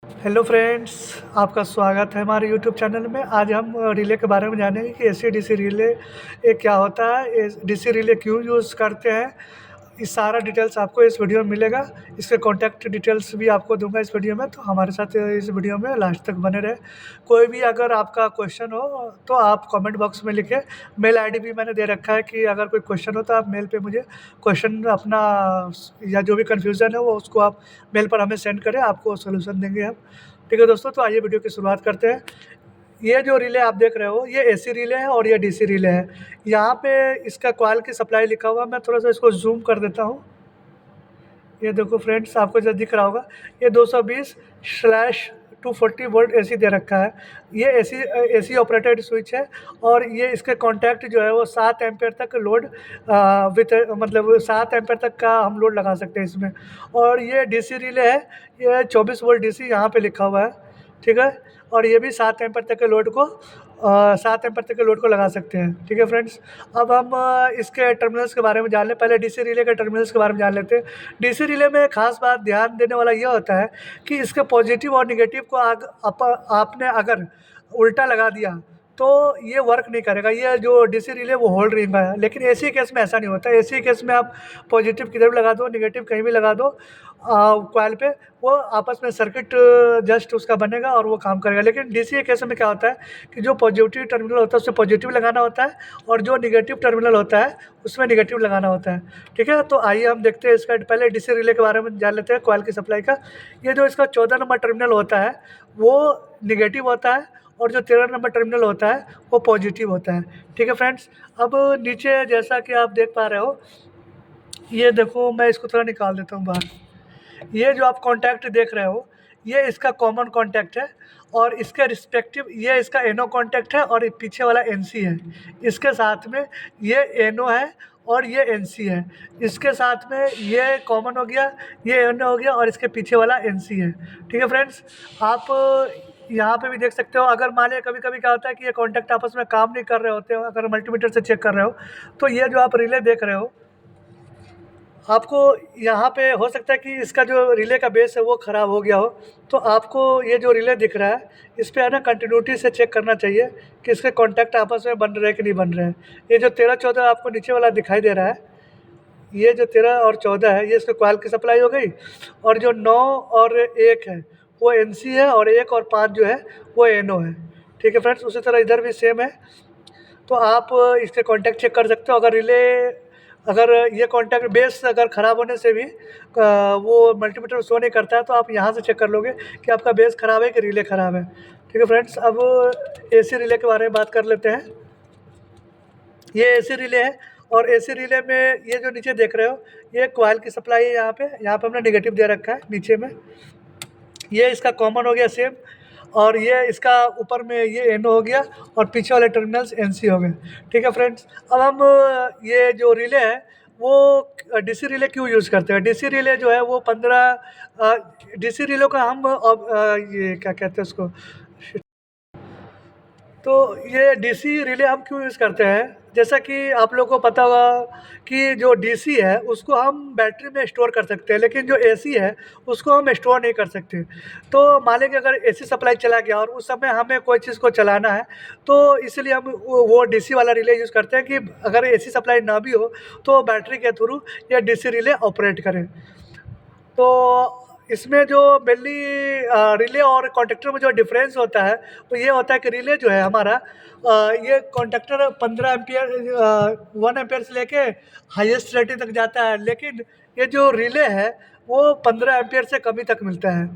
Hello friends, आपका स्वागत है हमारे यूट्यूब चैनल में। आज हम रिले के बारे में जानेंगे कि एसी डीसी रिले ये क्या होता है, डीसी रिले क्यों यूज़ करते हैं। ये सारा डिटेल्स आपको इस वीडियो में मिलेगा। इसके कॉन्टैक्ट डिटेल्स भी आपको दूंगा इस वीडियो में, तो हमारे साथ इस वीडियो में लास्ट तक बने रहे। कोई भी अगर आपका क्वेश्चन हो तो आप कमेंट बॉक्स में लिखें। मेल आईडी भी मैंने दे रखा है कि अगर कोई क्वेश्चन हो तो आप मेल पे मुझे क्वेश्चन अपना या जो भी कन्फ्यूज़न है वो उसको आप मेल पर हमें सेंड करें, आपको सोल्यूशन देंगे हम। ठीक है दोस्तों, तो आइए वीडियो की शुरुआत करते हैं। ये जो रिले आप देख रहे हो ये एसी रिले है और ये डीसी रिले है। यहाँ पे इसका कॉइल की सप्लाई लिखा हुआ है। मैं थोड़ा सा इसको जूम कर देता हूँ। ये देखो फ्रेंड्स, आपको जो दिख रहा होगा ये 220/240 वोल्ट एसी दे रखा है। ये एसी ऑपरेटेड स्विच है और ये इसके कॉन्टैक्ट जो है वो 7 एम्पेयर तक लोड विथ मतलब 7 एम्पेयर तक का हम लोड लगा सकते हैं इसमें। और ये डीसी रिले है, ये 24 वोल्ट डीसी यहाँ पे लिखा हुआ है। ठीक है, और ये भी 7 एम्पेयर तक के लोड को 7 एम्पेयर तक के लोड को लगा सकते हैं। ठीक है फ्रेंड्स, अब हम इसके टर्मिनल्स के बारे में जान लें। पहले डीसी रिले के टर्मिनल्स के बारे में जान लेते हैं। डीसी रिले में खास बात ध्यान देने वाला यह होता है कि इसके पॉजिटिव और निगेटिव को आपने अगर उल्टा लगा दिया तो ये वर्क नहीं करेगा। ये जो डीसी रिले वो होल्ड रहेगा। लेकिन एसी केस में ऐसा नहीं होता। एसी केस में आप पॉजिटिव किधर भी लगा दो, निगेटिव कहीं भी लगा दो कॉइल पे, वो आपस में सर्किट जस्ट उसका बनेगा और वो काम करेगा। लेकिन डीसी केस में क्या होता है कि जो पॉजिटिव टर्मिनल होता है उससे पॉजिटिव लगाना होता है और जो निगेटिव टर्मिनल होता है उसमें निगेटिव लगाना होता है। ठीक है, तो आइए हम देखते हैं इसका पहले डीसी रिले के बारे में जान लेते हैं, कॉइल की सप्लाई का। ये जो इसका 14 नंबर टर्मिनल होता है वो निगेटिव होता है और जो 13 नंबर टर्मिनल होता है वो पॉजिटिव होता है। ठीक है फ्रेंड्स, अब नीचे जैसा कि आप देख पा रहे हो, ये देखो मैं इसको थोड़ा निकाल देता हूँ बाहर। ये जो आप कॉन्टैक्ट देख रहे हो ये इसका कॉमन कॉन्टैक्ट है और इसके रिस्पेक्टिव ये इसका एनो कॉन्टैक्ट है और पीछे वाला एनसी है। इसके साथ में ये एनो है और ये एनसी है। इसके साथ में ये कॉमन हो गया, ये एनो हो गया और इसके पीछे वाला एनसी है। ठीक है फ्रेंड्स, आप यहाँ पे भी देख सकते हो। अगर मान लिया कभी कभी क्या होता है कि ये कॉन्टैक्ट आपस में काम नहीं कर रहे होते हो, अगर मल्टीमीटर से चेक कर रहे हो तो ये जो आप रिले देख रहे हो, आपको यहाँ पे हो सकता है कि इसका जो रिले का बेस है वो ख़राब हो गया हो। तो आपको ये जो रिले दिख रहा है इस पे है ना कंटिन्यूटी से चेक करना चाहिए कि इसके कॉन्टैक्ट आपस में बन रहे हैं कि नहीं बन रहे हैं। ये जो 13-14 आपको नीचे वाला दिखाई दे रहा है, ये जो 13 और 14 है ये इसके कॉइल की सप्लाई हो गई। और जो 9 और 1 है वो एनसी है और 1 और 5 जो है वो एनओ है। ठीक है फ्रेंड्स, उसी तरह इधर भी सेम है। तो आप इसके कॉन्टैक्ट चेक कर सकते हो। अगर ये कॉन्टैक्ट बेस अगर ख़राब होने से भी वो मल्टीमीटर शो नहीं करता है तो आप यहाँ से चेक कर लोगे कि आपका बेस ख़राब है कि रिले ख़राब है। ठीक है फ्रेंड्स, अब एसी रिले के बारे में बात कर लेते हैं। ये एसी रिले है और एसी रिले में ये जो नीचे देख रहे हो ये कॉइल की सप्लाई है। यहाँ पे हमने निगेटिव दे रखा है नीचे में। ये इसका कॉमन हो गया सेम और ये इसका ऊपर में ये एनो हो गया और पीछे वाले टर्मिनल्स एनसी हो गए। ठीक है फ्रेंड्स, अब हम ये जो रिले है वो डीसी रिले क्यों यूज़ करते हैं। डीसी रिले जो है वो 15 डीसी रिले का हम ये क्या कहते हैं उसको, तो ये डीसी रिले हम क्यों यूज़ करते हैं। जैसा कि आप लोगों को पता होगा कि जो डीसी है उसको हम बैटरी में स्टोर कर सकते हैं, लेकिन जो एसी है उसको हम स्टोर नहीं कर सकते। तो मान लें कि अगर एसी सप्लाई चला गया और उस समय हमें कोई चीज़ को चलाना है तो इसलिए हम वो डीसी वाला रिले यूज़ करते हैं कि अगर एसी सप्लाई ना भी हो तो बैटरी के थ्रू ये डीसी रिले ऑपरेट करें। तो इसमें जो मेनली रिले और कॉन्टैक्टर में जो डिफरेंस होता है वो ये होता है कि रिले जो है हमारा ये कॉन्टैक्टर 15 एम्पियर 1 एम्पियर से लेके हाईएस्ट रेटिंग तक जाता है, लेकिन ये जो रिले है वो 15 एम्पियर से कमी तक मिलता है।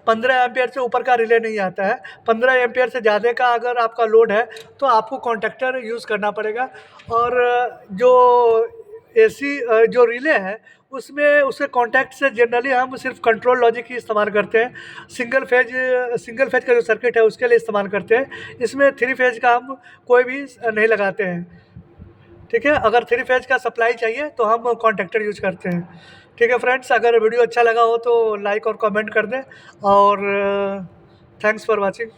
15 एम्पियर से ऊपर का रिले नहीं आता है। 15 एम्पियर से ज़्यादा का अगर आपका लोड है तो आपको कॉन्टैक्टर यूज़ करना पड़ेगा। और जो एसी जो रिले है उसमें उसके कॉन्टैक्ट से जनरली हम सिर्फ कंट्रोल लॉजिक ही इस्तेमाल करते हैं। सिंगल फेज का जो सर्किट है उसके लिए इस्तेमाल करते हैं। इसमें 3 फेज का हम कोई भी नहीं लगाते हैं। ठीक है, अगर 3 फेज का सप्लाई चाहिए तो हम कॉन्टैक्टर यूज करते हैं। ठीक है फ्रेंड्स, अगर वीडियो अच्छा लगा हो तो लाइक और कमेंट कर दें और थैंक्स फॉर वॉचिंग।